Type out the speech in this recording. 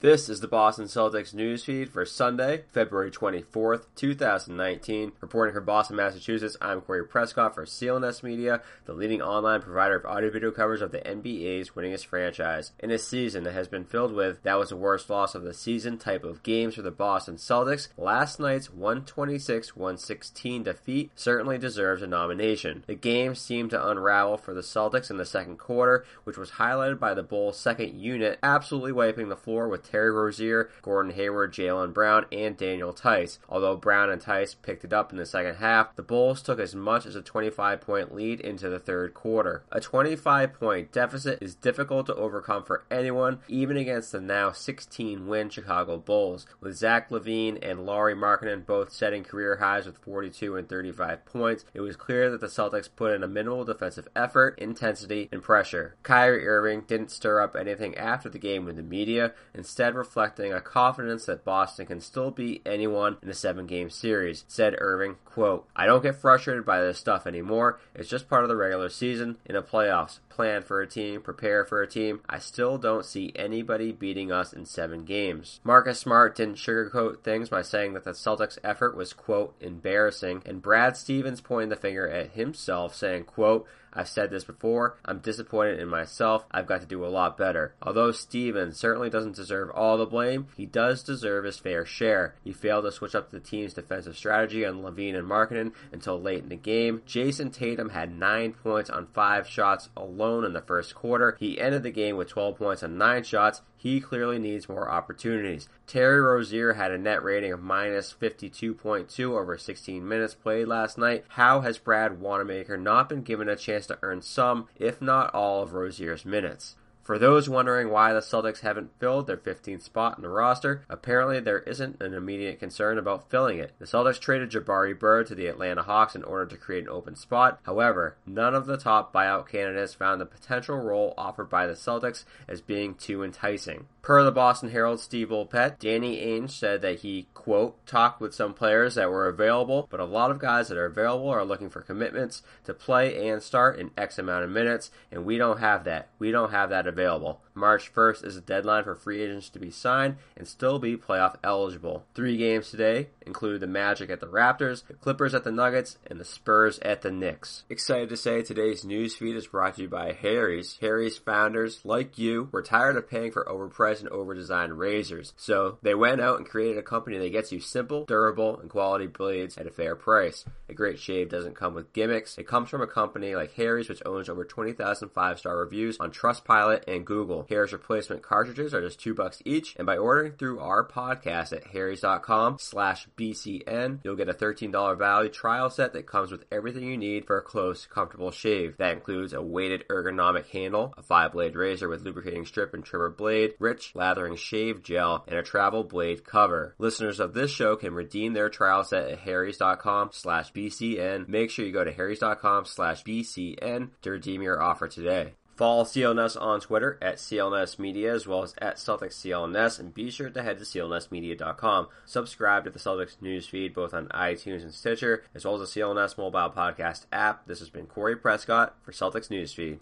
This is the Boston Celtics newsfeed for Sunday, February 24th, 2019. Reporting from Boston, Massachusetts, I'm Corey Prescott for CLNS Media, the leading online provider of audio-video coverage of the NBA's winningest franchise. In a season that has been filled with "that was the worst loss of the season" type of games for the Boston Celtics, last night's 126-116 defeat certainly deserves a nomination. The game seemed to unravel for the Celtics in the second quarter, which was highlighted by the Bulls' second unit absolutely wiping the floor with Terry Rozier, Gordon Hayward, Jaylen Brown, and Daniel Theis. Although Brown and Theis picked it up in the second half, the Bulls took as much as a 25-point lead into the third quarter. A 25-point deficit is difficult to overcome for anyone, even against the now 16-win Chicago Bulls. With Zach LaVine and Lauri Markkanen both setting career highs with 42 and 35 points, it was clear that the Celtics put in a minimal defensive effort, intensity, and pressure. Kyrie Irving didn't stir up anything after the game with the media, instead reflecting a confidence that Boston can still beat anyone in a 7-game series. Said Irving, quote, "I don't get frustrated by this stuff anymore. It's just part of the regular season. In the playoffs, plan for a team, prepare for a team. I still don't see anybody beating us in 7 games. Marcus Smart didn't sugarcoat things by saying that the Celtics' effort was, quote, embarrassing, and Brad Stevens pointed the finger at himself, saying, quote, "I've said this before, I'm disappointed in myself, I've got to do a lot better." Although Stevens certainly doesn't deserve all the blame, he does deserve his fair share. He failed to switch up the team's defensive strategy on LaVine and Markkanen until late in the game. Jason Tatum had 9 points on 5 shots alone in the first quarter. He ended the game with 12 points on 9 shots. He clearly needs more opportunities. Terry Rozier had a net rating of minus 52.2 over 16 minutes played last night. How has Brad Wanamaker not been given a chance to earn some, if not all, of Rozier's minutes? For those wondering why the Celtics haven't filled their 15th spot in the roster, apparently there isn't an immediate concern about filling it. The Celtics traded Jabari Bird to the Atlanta Hawks in order to create an open spot. However, none of the top buyout candidates found the potential role offered by the Celtics as being too enticing. Per the Boston Herald's Steve Bulpett, Danny Ainge said that he, quote, talked with some players that were available, but a lot of guys that are available are looking for commitments to play and start in X amount of minutes, and we don't have that. We don't have that available. March 1st is the deadline for free agents to be signed and still be playoff eligible. 3 games today include the Magic at the Raptors, the Clippers at the Nuggets, and the Spurs at the Knicks. Excited to say today's newsfeed is brought to you by Harry's. Harry's founders, like you, were tired of paying for overpriced and overdesigned razors. So they went out and created a company that gets you simple, durable, and quality blades at a fair price. A great shave doesn't come with gimmicks. It comes from a company like Harry's, which owns over 20,000 5-star reviews on Trustpilot and Google. Harry's replacement cartridges are just $2 each, and by ordering through our podcast at harrys.com/BCN, you'll get a $13 value trial set that comes with everything you need for a close, comfortable shave. That includes a weighted ergonomic handle, a 5-blade razor with lubricating strip and trimmer blade, rich lathering shave gel, and a travel blade cover. Listeners of this show can redeem their trial set at harrys.com/BCN. Make sure you go to harrys.com/BCN to redeem your offer today. Follow CLNS on Twitter at CLNS Media as well as at Celtics CLNS, and be sure to head to CLNSmedia.com. Subscribe to the Celtics newsfeed both on iTunes and Stitcher as well as the CLNS mobile podcast app. This has been Corey Prescott for Celtics Newsfeed.